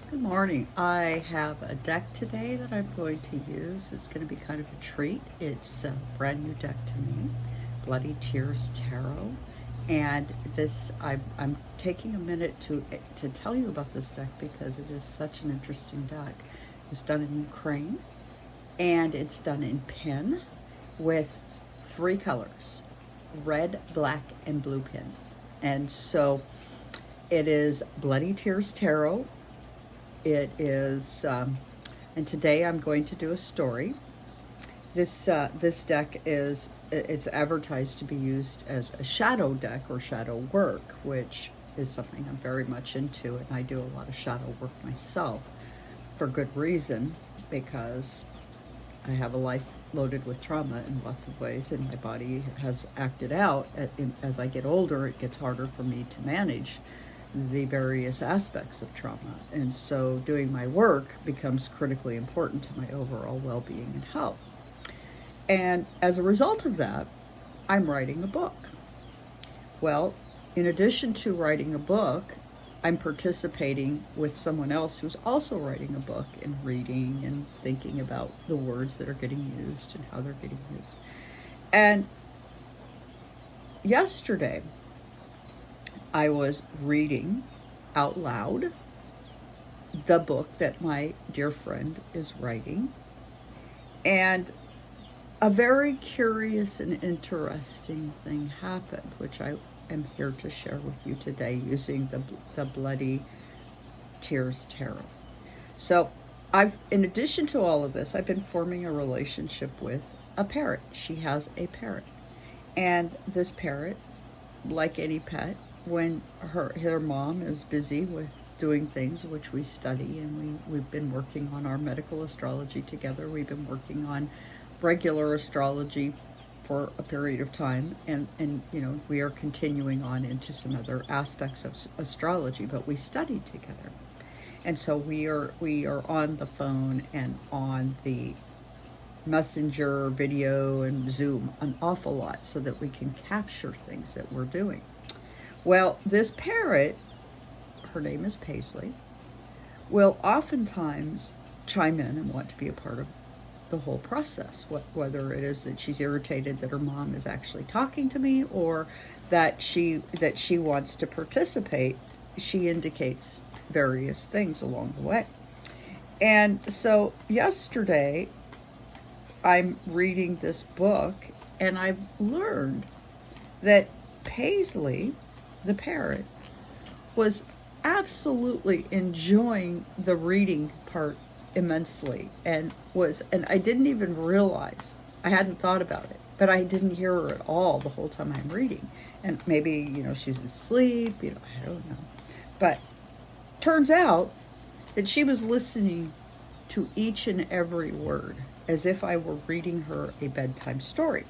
Good morning. I have a deck today that I'm going to use. It's going to be kind of a treat. It's a brand new deck to me, Bloody Tears Tarot. And I'm taking a minute to tell you about this deck because it is such an interesting deck. It's done in Ukraine and it's done in pen with three colors, red, black, and blue pins. And so it is Bloody Tears Tarot. It is, and today I'm going to do a story. This deck it's advertised to be used as a shadow deck or shadow work, which is something I'm very much into, and I do a lot of shadow work myself for good reason, because I have a life loaded with trauma in lots of ways, and my body has acted out. As I get older, it gets harder for me to manage the various aspects of trauma. And so doing my work becomes critically important to my overall well-being and health. And as a result of that, I'm writing a book. Well, in addition to writing a book, I'm participating with someone else who's also writing a book and reading and thinking about the words that are getting used and how they're getting used. And yesterday, I was reading out loud the book that my dear friend is writing, and a very curious and interesting thing happened, which I am here to share with you today using the Bloody Tears Tarot. So in addition to all of this, I've been forming a relationship with a parrot. She has a parrot, and this parrot, like any pet, when her mom is busy with doing things which we study, and we've been working on our medical astrology together. We've been working on regular astrology for a period of time, and we are continuing on into some other aspects of astrology, but we studied together. And so we are on the phone and on the messenger video and Zoom an awful lot so that we can capture things that we're doing. Well, this parrot, her name is Paisley, will oftentimes chime in and want to be a part of the whole process, whether it is that she's irritated that her mom is actually talking to me, or that she wants to participate. She indicates various things along the way. And so yesterday, I'm reading this book, and I've learned that Paisley, the parrot, was absolutely enjoying the reading part immensely, and I didn't even realize, I hadn't thought about it, but I didn't hear her at all the whole time I'm reading. And maybe, she's asleep, I don't know. But turns out that she was listening to each and every word as if I were reading her a bedtime story.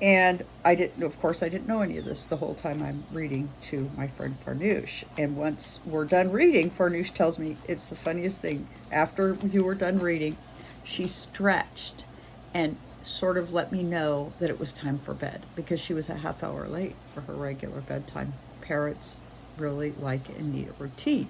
And I didn't know any of this the whole time I'm reading to my friend Farnoosh. And once we're done reading, Farnoosh tells me it's the funniest thing. After you were done reading, she stretched and sort of let me know that it was time for bed, because she was a half hour late for her regular bedtime. Parrots really like and need a routine.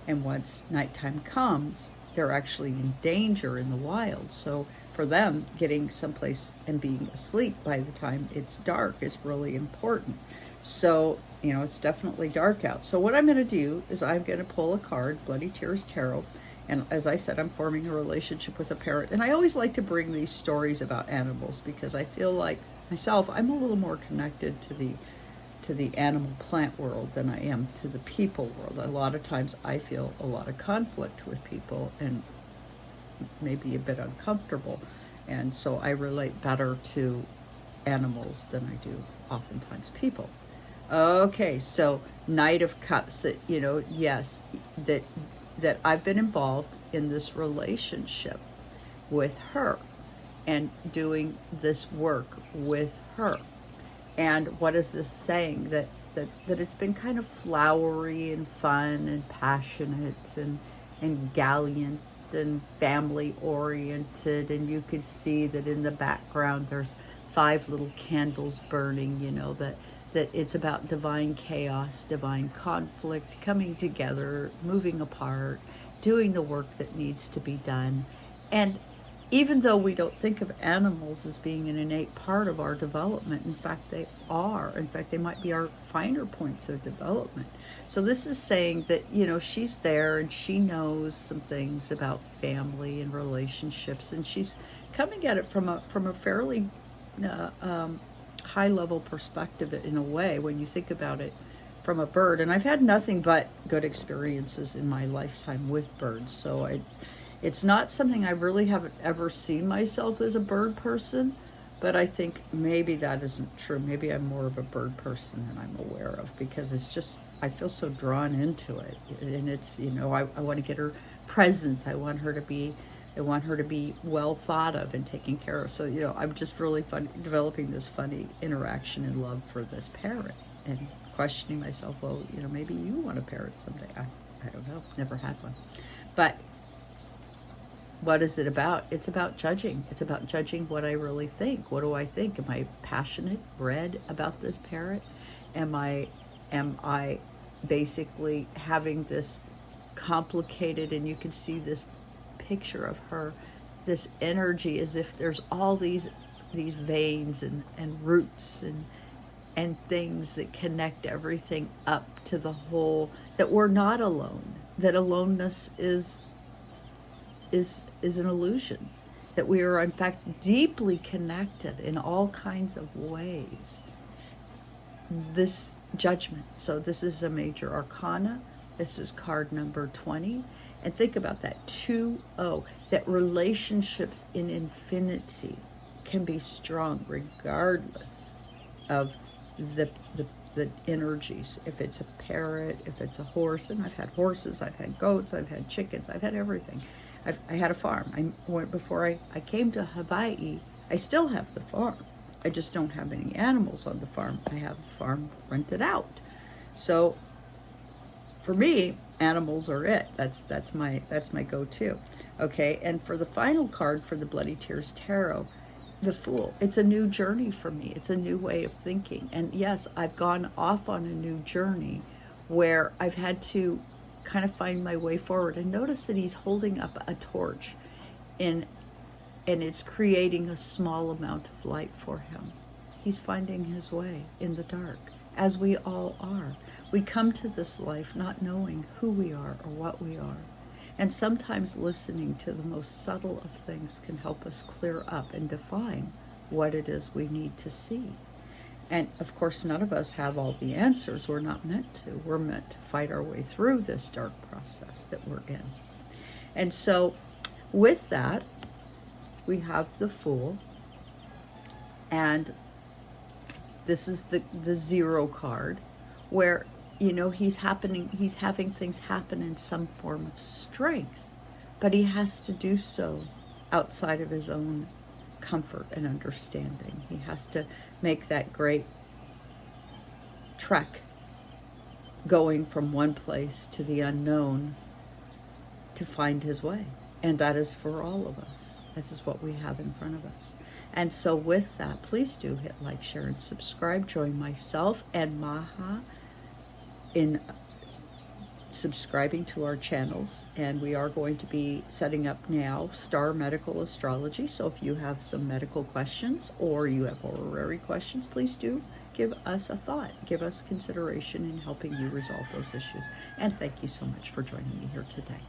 And once nighttime comes, they're actually in danger in the wild. So for them, getting someplace and being asleep by the time it's dark is really important. So, it's definitely dark out. So what I'm going to do is I'm going to pull a card, Bloody Tears Tarot. And as I said, I'm forming a relationship with a parrot. And I always like to bring these stories about animals, because I feel like myself, I'm a little more connected to the animal plant world than I am to the people world. A lot of times I feel a lot of conflict with people, and maybe a bit uncomfortable, and so I relate better to animals than I do oftentimes people. Okay, so Knight of Cups, yes, that I've been involved in this relationship with her and doing this work with her. And what is this saying? That it's been kind of flowery and fun and passionate and gallant and family oriented, and you could see that in the background there's 5 little candles burning, that it's about divine chaos, divine conflict, coming together, moving apart, doing the work that needs to be done. And even though we don't think of animals as being an innate part of our development, in fact, they are. In fact, they might be our finer points of development. So this is saying that, you know, she's there and she knows some things about family and relationships, and she's coming at it from a fairly high level perspective in a way when you think about it from a bird. And I've had nothing but good experiences in my lifetime with birds, so it's not something I really haven't ever seen myself as a bird person, but I think maybe that isn't true. Maybe I'm more of a bird person than I'm aware of, because it's just, I feel so drawn into it. And it's, you know, I want to get her presents. I want her to be well thought of and taken care of. So, you know, I'm just really developing this funny interaction and love for this parrot, and questioning myself, well, you know, maybe you want a parrot someday. I don't know, never had one. But what is it about? It's about judging. It's about judging what I really think. What do I think? Am I passionate, red about this parrot? Am I basically having this complicated, and you can see this picture of her, this energy, as if there's all these veins and roots and things that connect everything up to the whole, that we're not alone, that aloneness is an illusion, that we are in fact deeply connected in all kinds of ways. This judgment. So this is a major arcana. This is card number 20. And think about that, 2-0, that relationships in infinity can be strong regardless of the energies. If it's a parrot, if it's a horse, and I've had horses, I've had goats, I've had chickens, I've had everything. I had a farm. Before I came to Hawaii, I still have the farm. I just don't have any animals on the farm. I have the farm rented out. So for me, animals are it. That's my go-to. Okay, and for the final card for the Bloody Tears Tarot, the Fool. It's a new journey for me. It's a new way of thinking. And yes, I've gone off on a new journey where I've had to kind of find my way forward. And notice that he's holding up a torch and it's creating a small amount of light for him. He's finding his way in the dark, as we all are. We come to this life not knowing who we are or what we are. And sometimes listening to the most subtle of things can help us clear up and define what it is we need to see. And of course, none of us have all the answers. We're not meant to. We're meant to fight our way through this dark process that we're in. And so with that, we have the Fool. And this is the 0 card, where, you know, he's having things happen in some form of strength, but he has to do so outside of his own comfort and understanding. He has to make that great trek going from one place to the unknown to find his way. And that is for all of us. This is what we have in front of us. And so with that, please do hit like, share, and subscribe. Join myself and Maha in subscribing to our channels. And we are going to be setting up now Star Medical Astrology. So if you have some medical questions or you have horary questions, please do give us a thought. Give us consideration in helping you resolve those issues. And thank you so much for joining me here today.